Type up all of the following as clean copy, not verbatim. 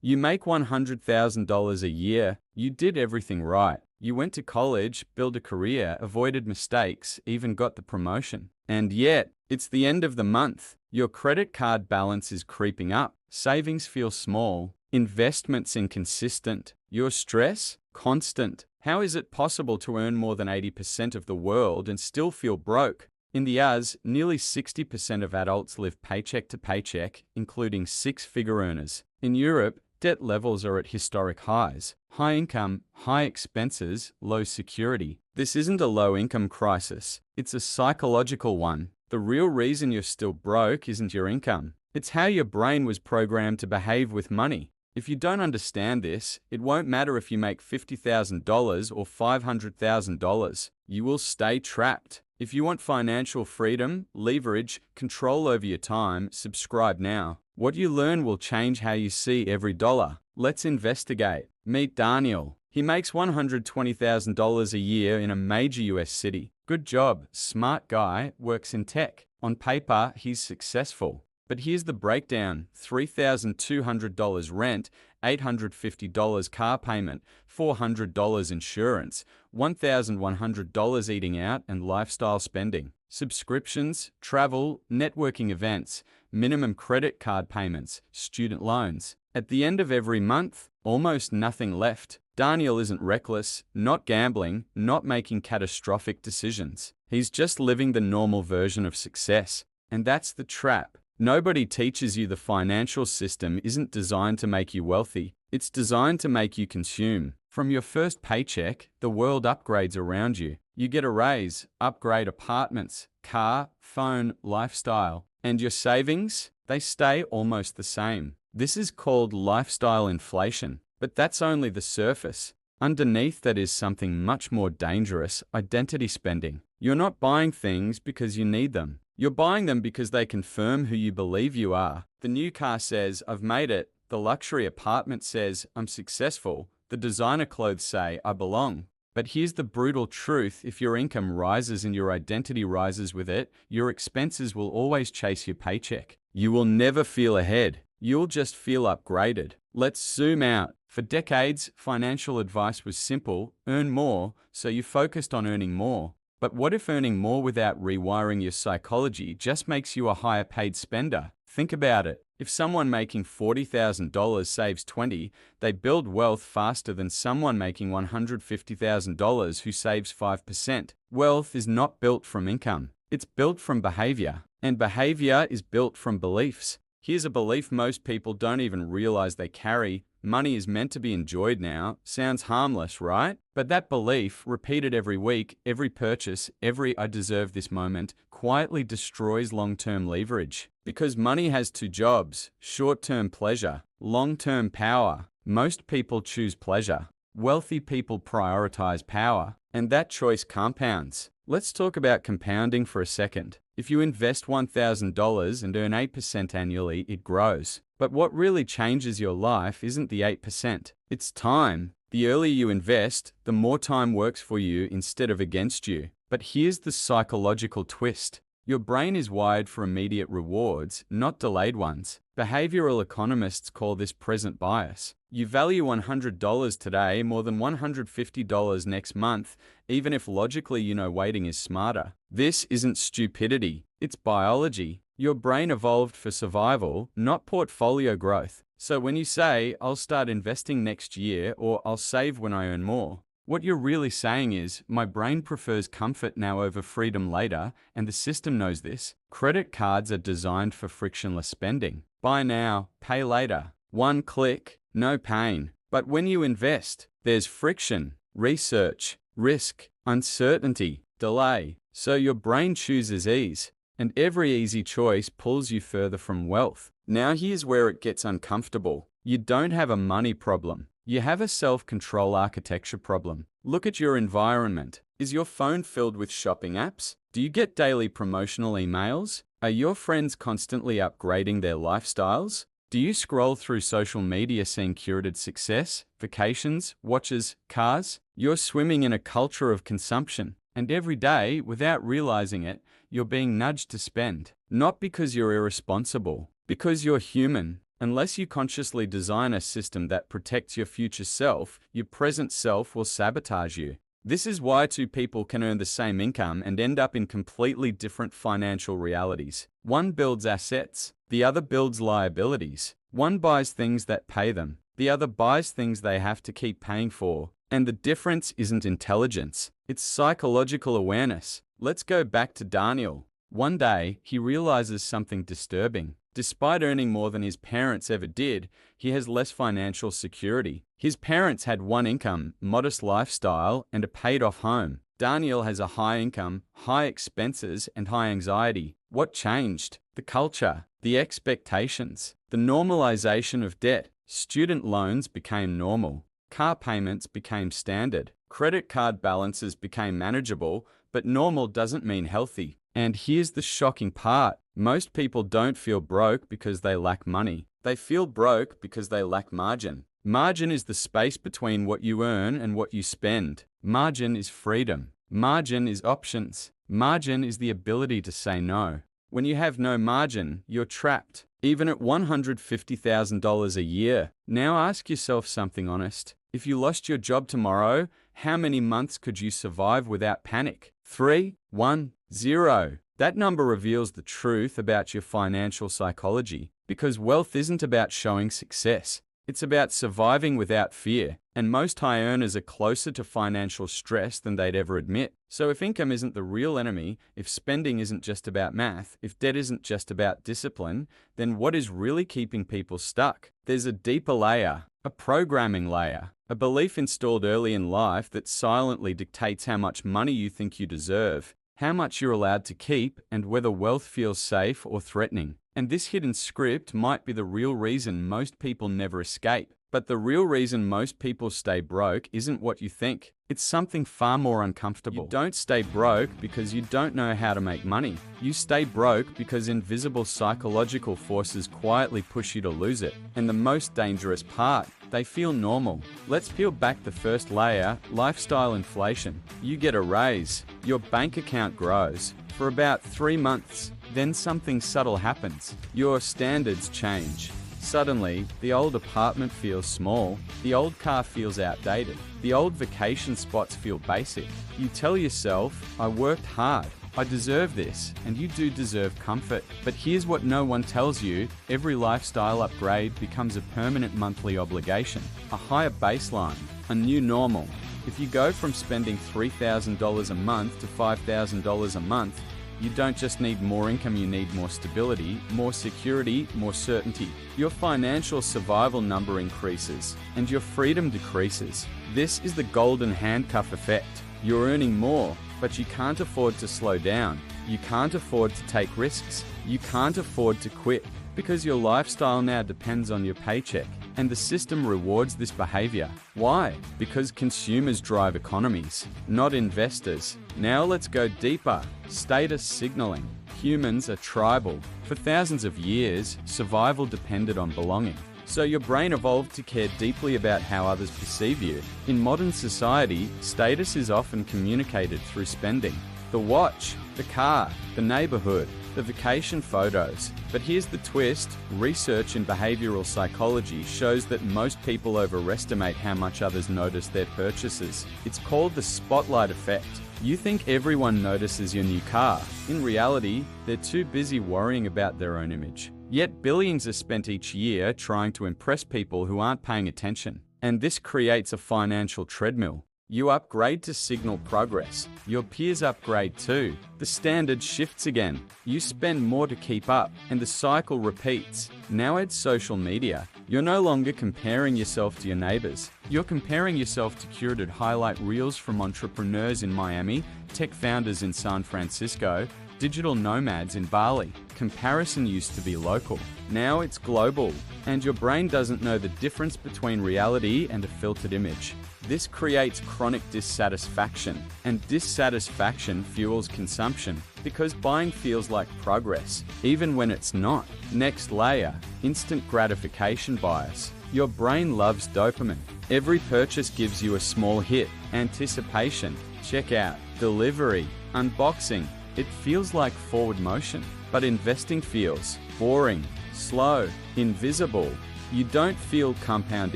You make $100,000 a year, you did everything right. You went to college, built a career, avoided mistakes, even got the promotion. And yet, it's the end of the month. Your credit card balance is creeping up. Savings feel small. Investments inconsistent. Your stress? Constant. How is it possible to earn more than 80% of the world and still feel broke? In the US, nearly 60% of adults live paycheck to paycheck, including six-figure earners. In Europe, debt levels are at historic highs. High income, high expenses, low security. This isn't a low-income crisis. It's a psychological one. The real reason you're still broke isn't your income. It's how your brain was programmed to behave with money. If you don't understand this, it won't matter if you make $50,000 or $500,000. You will stay trapped. If you want financial freedom, leverage, control over your time, subscribe now. What you learn will change how you see every dollar. Let's investigate. Meet Daniel. He makes $120,000 a year in a major US city. Good job, smart guy, works in tech. On paper, he's successful. But here's the breakdown: $3,200 rent, $850 car payment, $400 insurance, $1,100 eating out and lifestyle spending, subscriptions, travel, networking events, minimum credit card payments, student loans. At the end of every month, almost nothing left. Daniel isn't reckless, not gambling, not making catastrophic decisions. He's just living the normal version of success. And that's the trap. Nobody teaches you the financial system isn't designed to make you wealthy. It's designed to make you consume. From your first paycheck, the world upgrades around you. You get a raise, upgrade apartments, car, phone, lifestyle. And your savings? They stay almost the same. This is called lifestyle inflation. But that's only the surface. Underneath that is something much more dangerous: identity spending. You're not buying things because you need them. You're buying them because they confirm who you believe you are. The new car says, "I've made it." The luxury apartment says, "I'm successful." The designer clothes say, "I belong." But here's the brutal truth: if your income rises and your identity rises with it, your expenses will always chase your paycheck. You will never feel ahead. You'll just feel upgraded. Let's zoom out. For decades, financial advice was simple: earn more, so you focused on earning more. But what if earning more without rewiring your psychology just makes you a higher paid spender? Think about it. If someone making $40,000 saves 20, they build wealth faster than someone making $150,000 who saves 5%. Wealth is not built from income. It's built from behavior. And behavior is built from beliefs. Here's a belief most people don't even realize they carry: money is meant to be enjoyed now. Sounds harmless, right? But that belief, repeated every week, every purchase, every "I deserve this" moment, quietly destroys long-term leverage. Because money has two jobs: short-term pleasure, long-term power. Most people choose pleasure. Wealthy people prioritize power, and that choice compounds. Let's talk about compounding for a second. If you invest $1,000 and earn 8% annually, it grows. But what really changes your life isn't the 8%. It's time. The earlier you invest, the more time works for you instead of against you. But here's the psychological twist. Your brain is wired for immediate rewards, not delayed ones. Behavioral economists call this present bias. You value $100 today more than $150 next month, even if logically you know waiting is smarter. This isn't stupidity, it's biology. Your brain evolved for survival, not portfolio growth. So when you say, "I'll start investing next year," or "I'll save when I earn more," what you're really saying is, "My brain prefers comfort now over freedom later, and the system knows this." Credit cards are designed for frictionless spending. Buy now, pay later. One click, no pain. But when you invest, there's friction, research, risk, uncertainty, delay. So your brain chooses ease, and every easy choice pulls you further from wealth. Now here's where it gets uncomfortable. You don't have a money problem. You have a self-control architecture problem. Look at your environment. Is your phone filled with shopping apps? Do you get daily promotional emails? Are your friends constantly upgrading their lifestyles? Do you scroll through social media seeing curated success, vacations, watches, cars? You're swimming in a culture of consumption. And every day, without realizing it, you're being nudged to spend. Not because you're irresponsible, because you're human. Unless you consciously design a system that protects your future self, your present self will sabotage you. This is why two people can earn the same income and end up in completely different financial realities. One builds assets, the other builds liabilities. One buys things that pay them, the other buys things they have to keep paying for. And the difference isn't intelligence, it's psychological awareness. Let's go back to Daniel. One day, he realizes something disturbing. Despite earning more than his parents ever did, he has less financial security. His parents had one income, modest lifestyle, and a paid-off home. Daniel has a high income, high expenses, and high anxiety. What changed? The culture, the expectations, the normalization of debt. Student loans became normal. Car payments became standard. Credit card balances became manageable, but normal doesn't mean healthy. And here's the shocking part. Most people don't feel broke because they lack money. They feel broke because they lack margin. Margin is the space between what you earn and what you spend. Margin is freedom. Margin is options. Margin is the ability to say no. When you have no margin, you're trapped, even at $150,000 a year. Now ask yourself something honest. If you lost your job tomorrow, how many months could you survive without panic? 3, 1, 0. That number reveals the truth about your financial psychology, because wealth isn't about showing success. It's about surviving without fear, and most high earners are closer to financial stress than they'd ever admit. So if income isn't the real enemy, if spending isn't just about math, if debt isn't just about discipline, then what is really keeping people stuck? There's a deeper layer, a programming layer, a belief installed early in life that silently dictates how much money you think you deserve, how much you're allowed to keep, and whether wealth feels safe or threatening. And this hidden script might be the real reason most people never escape. But the real reason most people stay broke isn't what you think. It's something far more uncomfortable. You don't stay broke because you don't know how to make money. You stay broke because invisible psychological forces quietly push you to lose it. And the most dangerous part, they feel normal. Let's peel back the first layer, lifestyle inflation. You get a raise. Your bank account grows. For about 3 months, then something subtle happens. Your standards change. Suddenly, the old apartment feels small, the old car feels outdated, the old vacation spots feel basic. You tell yourself, I worked hard, I deserve this, and you do deserve comfort. But here's what no one tells you, every lifestyle upgrade becomes a permanent monthly obligation, a higher baseline, a new normal. If you go from spending $3,000 a month to $5,000 a month, you don't just need more income, you need more stability, more security, more certainty. Your financial survival number increases, and your freedom decreases. This is the golden handcuff effect. You're earning more, but you can't afford to slow down. You can't afford to take risks. You can't afford to quit, because your lifestyle now depends on your paycheck. And the system rewards this behavior. Why? Because consumers drive economies, not investors. Now let's go deeper. Status signaling. Humans are tribal. For thousands of years, survival depended on belonging. So your brain evolved to care deeply about how others perceive you. In modern society, status is often communicated through spending. The watch, the car, the neighborhood, the vacation photos. But here's the twist. Research in behavioral psychology shows that most people overestimate how much others notice their purchases. It's called the spotlight effect. You think everyone notices your new car. In reality, they're too busy worrying about their own image. Yet billions are spent each year trying to impress people who aren't paying attention. And this creates a financial treadmill. You upgrade to signal progress. Your peers upgrade too. The standard shifts again. You spend more to keep up, and the cycle repeats. Now add social media. You're no longer comparing yourself to your neighbors. You're comparing yourself to curated highlight reels from entrepreneurs in Miami, tech founders in San Francisco, digital nomads in Bali. Comparison used to be local. Now it's global. And your brain doesn't know the difference between reality and a filtered image. This creates chronic dissatisfaction, and dissatisfaction fuels consumption because buying feels like progress, even when it's not. Next layer, instant gratification bias. Your brain loves dopamine. Every purchase gives you a small hit, anticipation, checkout, delivery, unboxing. It feels like forward motion, but investing feels boring, slow, invisible. You don't feel compound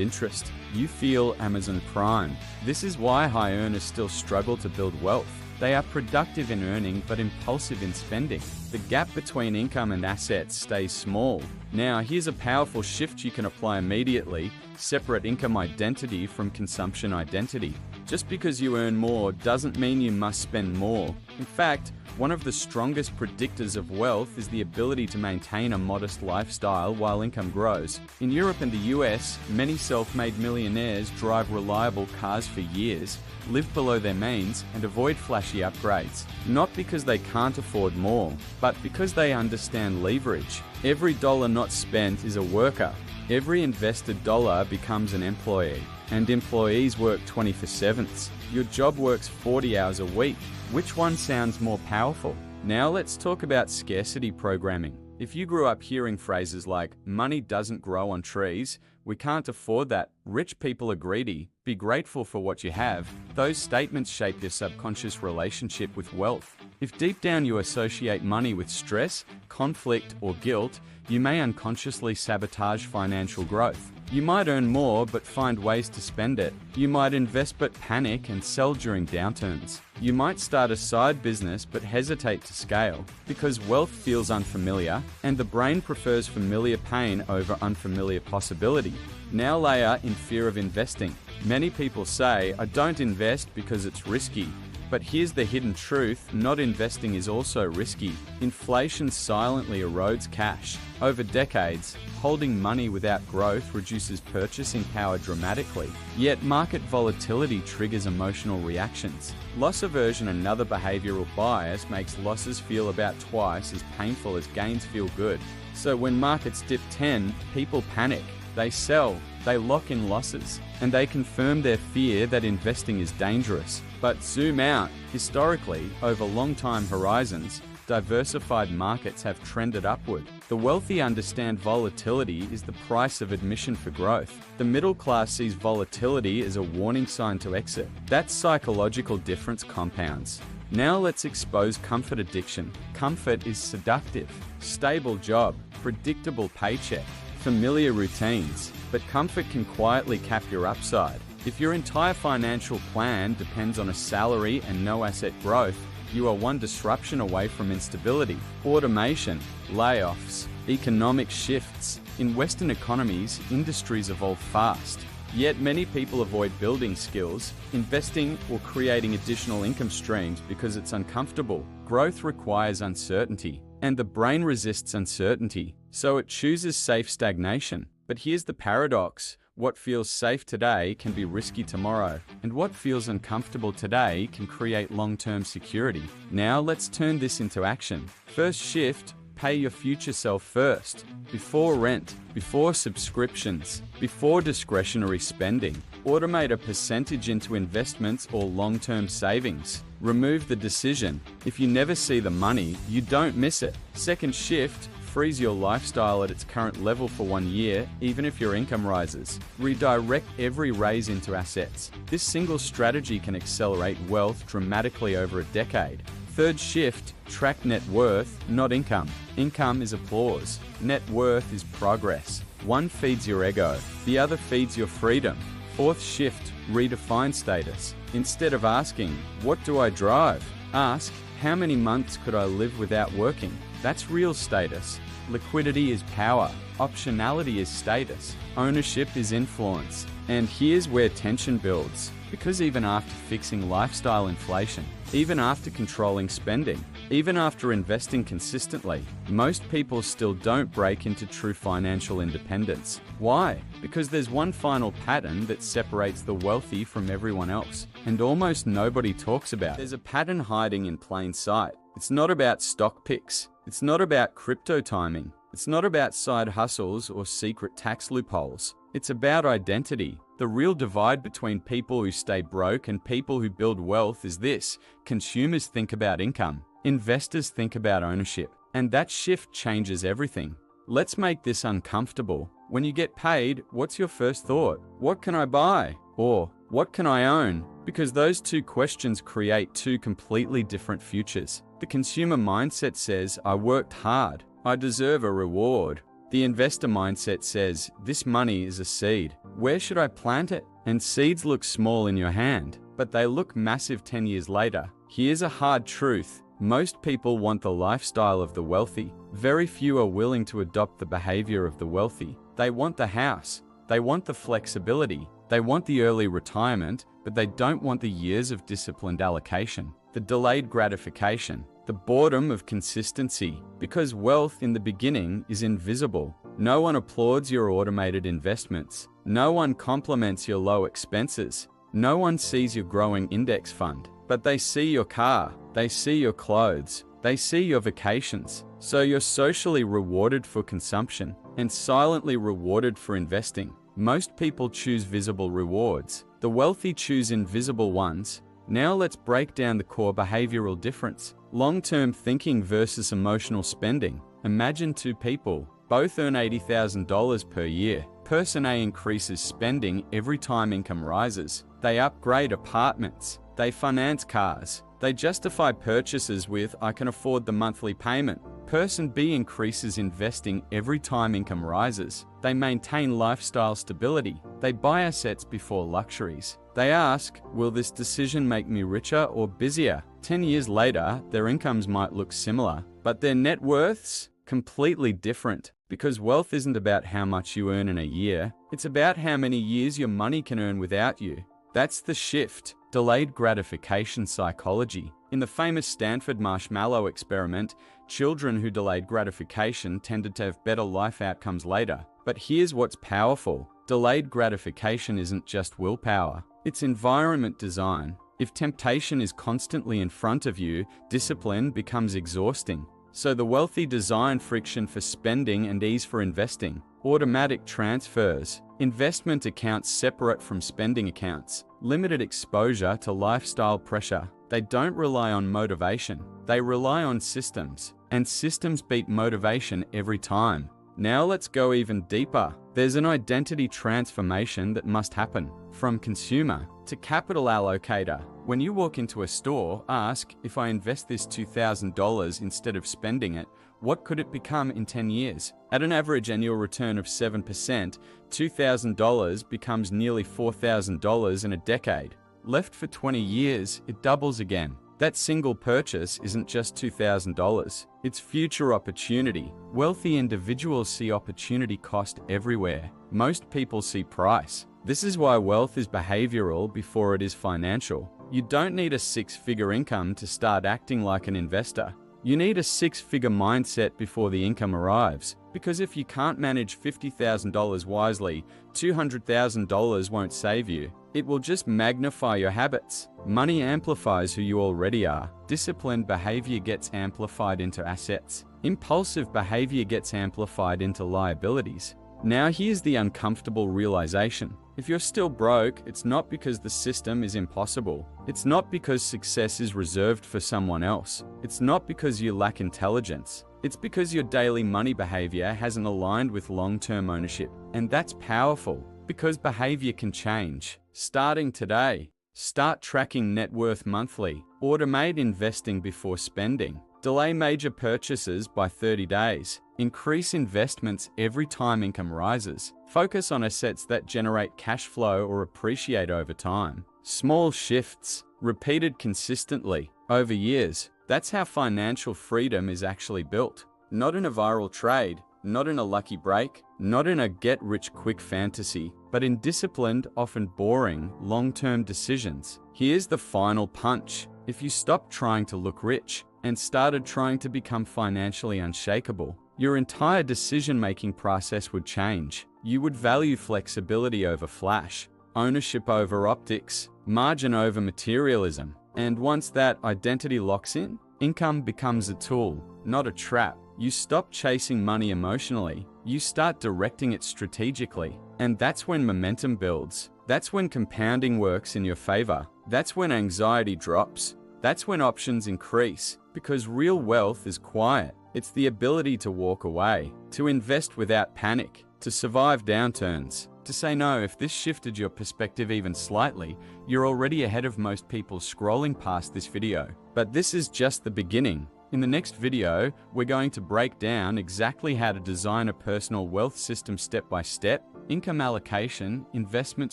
interest, you feel Amazon Prime. This is why high earners still struggle to build wealth. They are productive in earning but impulsive in spending. The gap between income and assets stays small. Now, here's a powerful shift you can apply immediately. Separate income identity from consumption identity. Just because you earn more doesn't mean you must spend more. In fact, one of the strongest predictors of wealth is the ability to maintain a modest lifestyle while income grows. In Europe and the US, many self-made millionaires drive reliable cars for years, live below their means, and avoid flashy upgrades. Not because they can't afford more, but because they understand leverage. Every dollar not spent is a worker. Every invested dollar becomes an employee. And employees work 24/7. Your job works 40 hours a week. Which one sounds more powerful? Now let's talk about scarcity programming. If you grew up hearing phrases like, money doesn't grow on trees, we can't afford that, rich people are greedy, be grateful for what you have, those statements shape your subconscious relationship with wealth. If deep down you associate money with stress, conflict, or guilt, you may unconsciously sabotage financial growth. You might earn more but find ways to spend it. You might invest but panic and sell during downturns. You might start a side business but hesitate to scale because wealth feels unfamiliar and the brain prefers familiar pain over unfamiliar possibility. Now layer in fear of investing. Many people say, I don't invest because it's risky. But here's the hidden truth, not investing is also risky. Inflation silently erodes cash. Over decades, holding money without growth reduces purchasing power dramatically. Yet market volatility triggers emotional reactions. Loss aversion, another behavioral bias, makes losses feel about twice as painful as gains feel good. So when markets dip 10, people panic. They sell, they lock in losses, and they confirm their fear that investing is dangerous. But zoom out. Historically, over long time horizons, diversified markets have trended upward. The wealthy understand volatility is the price of admission for growth. The middle class sees volatility as a warning sign to exit. That psychological difference compounds. Now let's expose comfort addiction. Comfort is seductive. Stable job, predictable paycheck, familiar routines, but comfort can quietly cap your upside. If your entire financial plan depends on a salary and no asset growth, you are one disruption away from instability. Automation, layoffs, economic shifts. In Western economies, industries evolve fast. Yet many people avoid building skills, investing, or creating additional income streams because it's uncomfortable. Growth requires uncertainty, and the brain resists uncertainty, so it chooses safe stagnation. But here's the paradox. What feels safe today can be risky tomorrow, and what feels uncomfortable today can create long-term security. Now let's turn this into action. First shift, pay your future self first. Before rent, before subscriptions, before discretionary spending. Automate a percentage into investments or long-term savings. Remove the decision. If you never see the money, you don't miss it. Second shift, freeze your lifestyle at its current level for 1 year, even if your income rises. Redirect every raise into assets. This single strategy can accelerate wealth dramatically over a decade. Third shift, track net worth, not income. Income is applause. Net worth is progress. One feeds your ego, the other feeds your freedom. Fourth shift, redefine status. Instead of asking, what do I drive? Ask, how many months could I live without working? That's real status. Liquidity is power. Optionality is status. Ownership is influence. And here's where tension builds. Because even after fixing lifestyle inflation, even after controlling spending, even after investing consistently, most people still don't break into true financial independence. Why? Because there's one final pattern that separates the wealthy from everyone else, and almost nobody talks about. There's a pattern hiding in plain sight. It's not about stock picks. It's not about crypto timing. It's not about side hustles or secret tax loopholes. It's about identity. The real divide between people who stay broke and people who build wealth is this: consumers think about income, investors think about ownership, and that shift changes everything. Let's make this uncomfortable. When you get paid, what's your first thought? What can I buy? Or what can I own? Because those two questions create two completely different futures. The consumer mindset says, I worked hard, I deserve a reward. The investor mindset says, this money is a seed. Where should I plant it? And seeds look small in your hand, but they look massive 10 years later. Here's a hard truth. Most people want the lifestyle of the wealthy. Very few are willing to adopt the behavior of the wealthy. They want the house. They want the flexibility. They want the early retirement, but they don't want the years of disciplined allocation, the delayed gratification, the boredom of consistency. Because wealth in the beginning is invisible. No one applauds your automated investments. No one compliments your low expenses. No one sees your growing index fund. But they see your car, they see your clothes, they see your vacations. So you're socially rewarded for consumption and silently rewarded for investing. Most people choose visible rewards. The wealthy choose invisible ones. Now let's break down the core behavioral difference. Long-term thinking versus emotional spending. Imagine two people. Both earn $80,000 per year. Person A increases spending every time income rises. They upgrade apartments. They finance cars. They justify purchases with, I can afford the monthly payment. Person B increases investing every time income rises. They maintain lifestyle stability. They buy assets before luxuries. They ask, will this decision make me richer or busier? 10 years later, their incomes might look similar, but their net worths completely different. Because wealth isn't about how much you earn in a year. It's about how many years your money can earn without you. That's the shift. Delayed gratification psychology. In the famous Stanford marshmallow experiment, children who delayed gratification tended to have better life outcomes later. But here's what's powerful. Delayed gratification isn't just willpower. It's environment design. If temptation is constantly in front of you, discipline becomes exhausting. So the wealthy design friction for spending and ease for investing. Automatic transfers. Investment accounts separate from spending accounts. Limited exposure to lifestyle pressure. They don't rely on motivation. They rely on systems. And systems beat motivation every time. Now let's go even deeper. There's an identity transformation that must happen. From consumer to capital allocator. When you walk into a store, ask, if I invest this $2,000 instead of spending it, what could it become in 10 years? At an average annual return of 7%, $2,000 becomes nearly $4,000 in a decade. Left for 20 years, it doubles again. That single purchase isn't just $2,000, it's future opportunity. Wealthy individuals see opportunity cost everywhere. Most people see price. This is why wealth is behavioral before it is financial. You don't need a six-figure income to start acting like an investor. You need a six-figure mindset before the income arrives. Because if you can't manage $50,000 wisely, $200,000 won't save you. It will just magnify your habits. Money amplifies who you already are. Disciplined behavior gets amplified into assets. Impulsive behavior gets amplified into liabilities. Now here's the uncomfortable realization. If you're still broke, it's not because the system is impossible. It's not because success is reserved for someone else. It's not because you lack intelligence. It's because your daily money behavior hasn't aligned with long-term ownership. And that's powerful, because behavior can change. Starting today, start tracking net worth monthly. Automate investing before spending. Delay major purchases by 30 days. Increase investments every time income rises. Focus on assets that generate cash flow or appreciate over time. Small shifts, repeated consistently, over years. That's how financial freedom is actually built. Not in a viral trade, not in a lucky break, not in a get-rich-quick fantasy, but in disciplined, often boring, long-term decisions. Here's the final punch. If you stopped trying to look rich and started trying to become financially unshakable, your entire decision-making process would change. You would value flexibility over flash, ownership over optics, margin over materialism. And once that identity locks in, income becomes a tool, not a trap. You stop chasing money emotionally. You start directing it strategically. And that's when momentum builds. That's when compounding works in your favor. That's when anxiety drops. That's when options increase. Because real wealth is quiet. It's the ability to walk away, to invest without panic, to survive downturns, to say no. If this shifted your perspective even slightly, you're already ahead of most people scrolling past this video. But this is just the beginning. In the next video, we're going to break down exactly how to design a personal wealth system step by step, income allocation, investment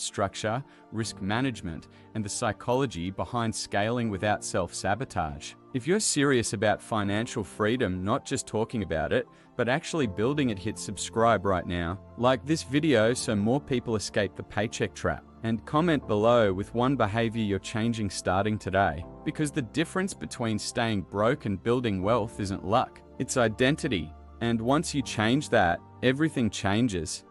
structure, risk management, and the psychology behind scaling without self-sabotage. If you're serious about financial freedom, not just talking about it, but actually building it, hit subscribe right now. Like this video so more people escape the paycheck trap. And comment below with one behavior you're changing starting today. Because the difference between staying broke and building wealth isn't luck, it's identity. And once you change that, everything changes.